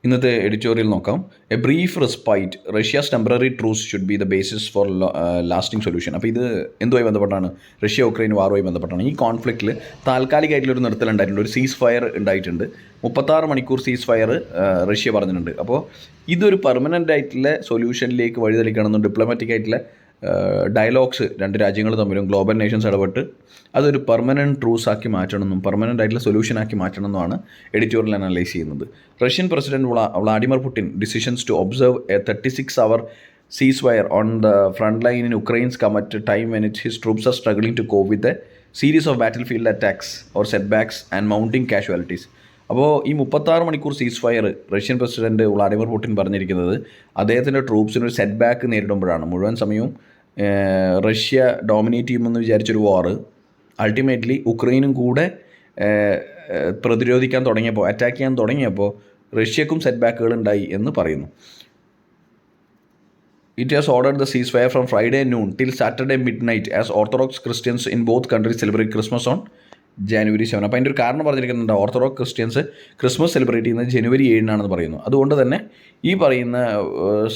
ഇന്നത്തെ എഡിറ്റോറിയൽ നോക്കാം. A brief respite, Russia's temporary truce should be the basis for lasting solution. അപ്പോൾ ഇത് എന്തുമായി ബന്ധപ്പെട്ടാണ്? റഷ്യ ഉക്രൈൻ വാറുമായി ബന്ധപ്പെട്ടാണ്. ഈ കോൺഫ്ലിക്റ്റിൽ താൽക്കാലികമായിട്ടുള്ളൊരു നിർത്തലുണ്ടായിട്ടുണ്ട്, ഒരു സീസ് ഫയർ ഉണ്ടായിട്ടുണ്ട്. 36 മണിക്കൂർ സീസ് ഫയർ റഷ്യ പറഞ്ഞിട്ടുണ്ട്. അപ്പോൾ ഇതൊരു പെർമനൻ്റ് ആയിട്ടുള്ള സൊല്യൂഷനിലേക്ക് വഴിതെളിക്കണമെന്നും ഡിപ്ലോമാറ്റിക് ആയിട്ടുള്ള ഡയലോഗ്സ് രണ്ട് രാജ്യങ്ങൾ തമ്മിലും ഗ്ലോബൽ നേഷൻസ് ഇടപെട്ട് അതൊരു പെർമനൻറ്റ് ട്രൂസാക്കി മാറ്റണമെന്നും പെർമനൻ്റ് ആയിട്ടുള്ള സൊല്യൂഷനാക്കി മാറ്റണമെന്നുമാണ് എഡിറ്റോറിയൽ അനലൈസ് ചെയ്യുന്നത്. Russian president Vladimir Putin decisions to observe a 36-hour ceasefire on the front line in Ukraine's come at a time when his troops are struggling to cope with a series of battlefield attacks or setbacks and mounting casualties. അപ്പോൾ ഈ 36 മണിക്കൂർ സീസ് fire Russian president Vladimir Putin പറഞ്ഞിരിക്കുന്നത് അദ്ദേഹത്തിൻ്റെ ട്രൂപ്സിനൊരു set back നേരിടുമ്പോഴാണ്. മുഴുവൻ സമയവും Russia dominate ചെയ്യുമെന്ന് വിചാരിച്ചൊരു വാർ ultimately ഉക്രൈനും കൂടെ പ്രതിരോധിക്കാൻ തുടങ്ങിയപ്പോൾ, അറ്റാക്ക് ചെയ്യാൻ തുടങ്ങിയപ്പോൾ റഷ്യക്കും സെറ്റ് ബാക്കുകൾ ഉണ്ടായി എന്ന് പറയുന്നു. It has ordered the ceasefire from Friday noon till Saturday midnight as Orthodox Christians in both countries celebrate Christmas on January 7. അപ്പോൾ അതിൻ്റെ ഒരു കാരണം പറഞ്ഞിരിക്കുന്നുണ്ട്. ഓർത്തഡോക്സ് ക്രിസ്ത്യൻസ് ക്രിസ്മസ് സെലിബ്രേറ്റ് ചെയ്യുന്നത് January 7 പറയുന്നു. അതുകൊണ്ട് തന്നെ ഈ പറയുന്ന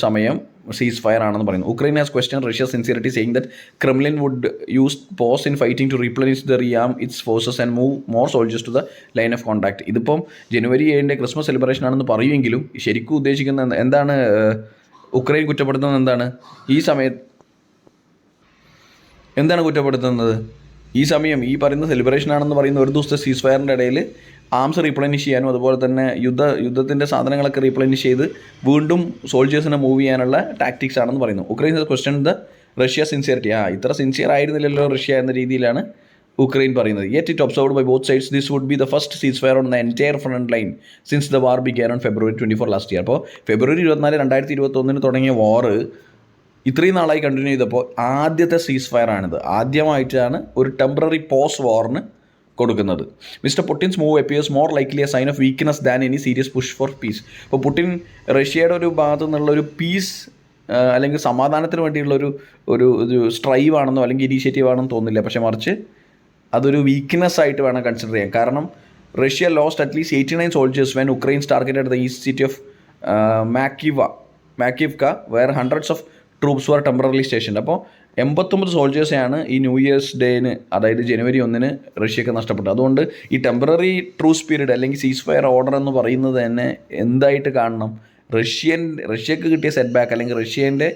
സമയം സീസ് ഫയർ ആണെന്ന് പറയുന്നു. Ukraine has question Russia sincerity saying that Kremlin would use pause in fighting to replenish the ream its forces and move more soldiers to the line of contact. ഇതിപ്പം January 7 ക്രിസ്മസ് സെലിബ്രേഷൻ ആണെന്ന് പറയുമെങ്കിലും ശരിക്കും ഉദ്ദേശിക്കുന്ന എന്താണ്? Ukraine കുറ്റപ്പെടുത്തുന്നത് എന്താണ്? ഈ സമയത്ത് എന്താണ് കുറ്റപ്പെടുത്തുന്നത്? ഈ സമയം ഈ പറയുന്ന സെലിബ്രേഷൻ ആണെന്ന് പറയുന്ന ഒരു ദിവസത്തെ സീസ് ഫയറിൻ്റെ ഇടയിൽ ആംസ് റീപ്ലനിഷ് ചെയ്യാനും അതുപോലെ തന്നെ യുദ്ധത്തിൻ്റെ സാധനങ്ങളൊക്കെ റീപ്ലനിഷ് ചെയ്ത് വീണ്ടും സോൾജേഴ്സിനെ മൂവ് ചെയ്യാനുള്ള ടാക്ടിക്സ് ആണെന്ന് പറയുന്നു. Ukraine question the Russia sincerity. ഇത്ര സിൻസിയർ ആയിരുന്നില്ലല്ലോ റഷ്യ എന്ന രീതിയിലാണ് ഉക്രൈൻ പറയുന്നത്. Yet it observed by both sides this would be the first ceasefire on the entire front line since the war began on February 24 last year. അപ്പോൾ February 24, 2021 തുടങ്ങിയ വാർ ഇത്രയും നാളായി continue ചെയ്തപ്പോൾ ആദ്യത്തെ സീസ് ഫയർ ആണിത്. ആദ്യമായിട്ടാണ് ഒരു ടെമ്പററി പോസ് വാറിന് കൊടുക്കുന്നത്. Mister Putin's move appears more likely a sign of weakness than any serious push for peace. അപ്പോൾ പുടിൻ റഷ്യയുടെ ഒരു ഭാഗത്തു നിന്നുള്ളൊരു പീസ് അല്ലെങ്കിൽ സമാധാനത്തിന് വേണ്ടിയുള്ള ഒരു സ്ട്രൈവ് ആണെന്നോ അല്ലെങ്കിൽ ഇനീഷ്യേറ്റീവ് ആണെന്ന് തോന്നുന്നില്ല. പക്ഷേ മറിച്ച് അതൊരു വീക്ക്നെസ് ആയിട്ട് വേണം കൺസിഡർ ചെയ്യാൻ. കാരണം Russia lost at least 89 soldiers when Ukraine's targeted the east city of Makiivka where hundreds of troops were temporary station. അപ്പോൾ 89 സോൾജേഴ്സാണ് ഈ ന്യൂ ഇയേഴ്സ് ഡേന്, അതായത് January 1 റഷ്യക്ക് നഷ്ടപ്പെട്ടു. അതുകൊണ്ട് ഈ ടെമ്പററി ട്രൂസ് പീരീഡ് അല്ലെങ്കിൽ സീസ് ഫയർ ഓർഡർ എന്ന് പറയുന്നത് തന്നെ എന്തായിട്ട് കാണണം? റഷ്യക്ക് കിട്ടിയ സെറ്റ് ബാക്ക് അല്ലെങ്കിൽ റഷ്യേൻ്റെ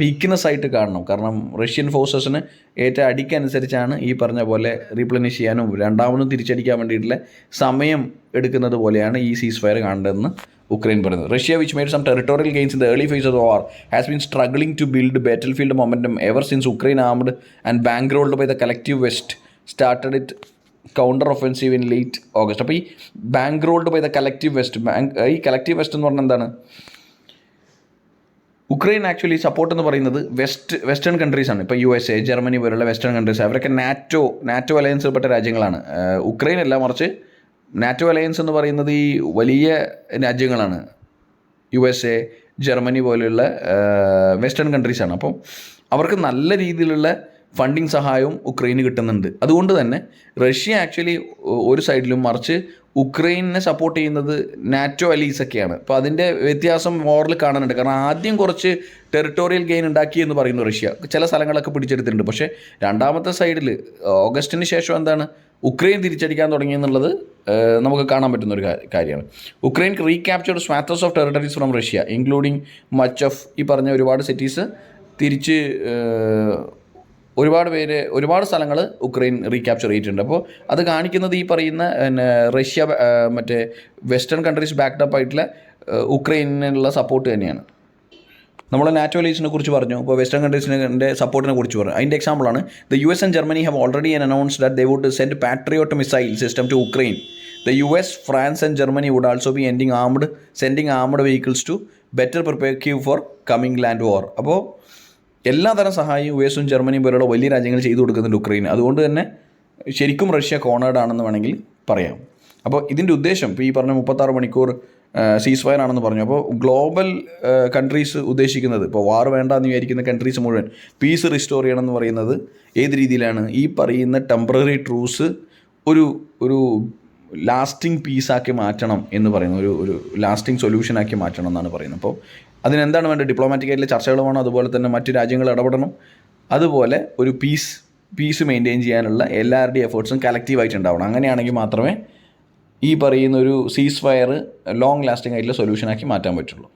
വീക്ക്നെസ് ആയിട്ട് കാണണം. കാരണം റഷ്യൻ ഫോഴ്സസിന് ഏറ്റ അടിക്കനുസരിച്ചാണ് ഈ പറഞ്ഞ പോലെ റീപ്ലനിഷ് ചെയ്യാനും രണ്ടാമതും തിരിച്ചടിക്കാൻ വേണ്ടിയിട്ടുള്ള സമയം എടുക്കുന്നത് പോലെയാണ് ഈ സീസ് ഫയർ കാണേണ്ടതെന്ന് ഉക്രൈൻ പറയുന്നത്. Russia which made some territorial gains in the early phase of the war has been struggling to build battle field momentum ever since Ukraine armed and bankrolled by the collective west started its counter offensive in late August. അപ്പോൾ ഈ bankrolled by the collective west, ഈ collective west എന്ന് പറഞ്ഞാൽ എന്താണ്? Ukraine actually support എന്ന് പറയുന്നത് western കൺട്രീസാണ്. ഇപ്പോൾ USA, Germany പോലുള്ള വെസ്റ്റേൺ കൺട്രീസ്, അവരൊക്കെ നാറ്റോ അലയൻസിൽപ്പെട്ട രാജ്യങ്ങളാണ്. ഉക്രൈൻ അല്ല, മറിച്ച് നാറ്റോ അലയൻസ് എന്ന് പറയുന്നത് ഈ വലിയ രാജ്യങ്ങളാണ്. USA, ജർമ്മനി പോലെയുള്ള വെസ്റ്റേൺ കൺട്രീസാണ്. അപ്പോൾ അവർക്ക് നല്ല രീതിയിലുള്ള ഫണ്ടിങ് സഹായവും ഉക്രൈന് കിട്ടുന്നുണ്ട്. അതുകൊണ്ട് തന്നെ റഷ്യ ആക്ച്വലി ഒരു സൈഡിലും, മറിച്ച് ഉക്രൈനെ സപ്പോർട്ട് ചെയ്യുന്നത് നാറ്റോ അലീസൊക്കെയാണ്. അപ്പോൾ അതിൻ്റെ വ്യത്യാസം വാറിൽ കാണാനുണ്ട്. കാരണം ആദ്യം കുറച്ച് ടെറിട്ടോറിയൽ ഗെയിൻ ഉണ്ടാക്കി എന്ന് പറയുന്നു റഷ്യ, ചില സ്ഥലങ്ങളൊക്കെ പിടിച്ചെടുത്തിട്ടുണ്ട്. പക്ഷേ രണ്ടാമത്തെ സൈഡിൽ ഓഗസ്റ്റിന് ശേഷം എന്താണ് ഉക്രൈൻ തിരിച്ചടിക്കാൻ തുടങ്ങിയെന്നുള്ളത് നമുക്ക് കാണാൻ പറ്റുന്ന ഒരു കാര്യമാണ്. Ukraine recaptured swaths of territories from Russia including much of ഈ പറഞ്ഞ ഒരുപാട് സിറ്റീസ് തിരിച്ച് ഒരുപാട് സ്ഥലങ്ങൾ ഉക്രൈൻ റീക്യാപ്ചർ ചെയ്തിട്ടുണ്ട്. അപ്പോൾ അത് കാണിക്കുന്നത് ഈ പറയുന്ന റഷ്യ മറ്റേ വെസ്റ്റേൺ കൺട്രീസ് ബാക്ക്ഡപ്പ് ആയിട്ടുള്ള ഉക്രൈനുള്ള സപ്പോർട്ട് തന്നെയാണ്. നമ്മൾ നാറ്റോ അലീസിനെ കുറിച്ച് പറഞ്ഞു, ഇപ്പോൾ വെസ്റ്റേൺ കൺട്രീസിൻ്റെ സപ്പോർട്ടിനെ കുറിച്ച് പറഞ്ഞു. അതിൻ്റെ എക്സാമ്പിളാണ് the US and Germany have already announced that they would send Patriot missile system to Ukraine. The US, France and Germany would also be sending armed vehicles to better prepare for coming land war. അപ്പോൾ എല്ലാതരം സഹായവും US-ഉം ജർമ്മനിയും പോലുള്ള വലിയ രാജ്യങ്ങൾ ചെയ്തു കൊടുക്കുന്നുണ്ട് ഉക്രൈന്. അതുകൊണ്ട് തന്നെ ശരിക്കും റഷ്യ കോണേർഡ് ആണെന്ന് വേണമെങ്കിൽ പറയാം. അപ്പോൾ ഇതിൻ്റെ ഉദ്ദേശം ഇപ്പോൾ ഈ പറഞ്ഞ 36 മണിക്കൂർ സീസ് ഫയർ ആണെന്ന് പറഞ്ഞു. അപ്പോൾ ഗ്ലോബൽ കൺട്രീസ് ഉദ്ദേശിക്കുന്നത്, ഇപ്പോൾ വാർ വേണ്ടെന്ന് വിചാരിക്കുന്ന കൺട്രീസ് മുഴുവൻ പീസ് റിസ്റ്റോർ ചെയ്യണമെന്ന് പറയുന്നത് ഏത് രീതിയിലാണ്? ഈ പറയുന്ന ടെമ്പററി ട്രൂസ് ഒരു ലാസ്റ്റിംഗ് പീസാക്കി മാറ്റണം എന്ന് പറയുന്നു, ഒരു ലാസ്റ്റിംഗ് സൊല്യൂഷനാക്കി മാറ്റണം എന്നാണ് പറയുന്നത്. അപ്പോൾ അതിനെന്താണ് വേണ്ടത്? ഡിപ്ലോമാറ്റിക് ആയിട്ടുള്ള ചർച്ചകൾ വേണം, അതുപോലെ തന്നെ മറ്റു രാജ്യങ്ങൾ ഇടപെടണം, അതുപോലെ ഒരു പീസ് മെയിൻറ്റെയിൻ ചെയ്യാനുള്ള എല്ലാവരുടെയും എഫേർട്സും കളക്റ്റീവായിട്ട് ഉണ്ടാവണം. അങ്ങനെയാണെങ്കിൽ മാത്രമേ ഈ പറയുന്ന ഒരു സീസ് ഫയർ ലോങ് ലാസ്റ്റിംഗ് ആയിട്ടുള്ള സൊല്യൂഷനാക്കി മാറ്റാൻ പറ്റുള്ളൂ.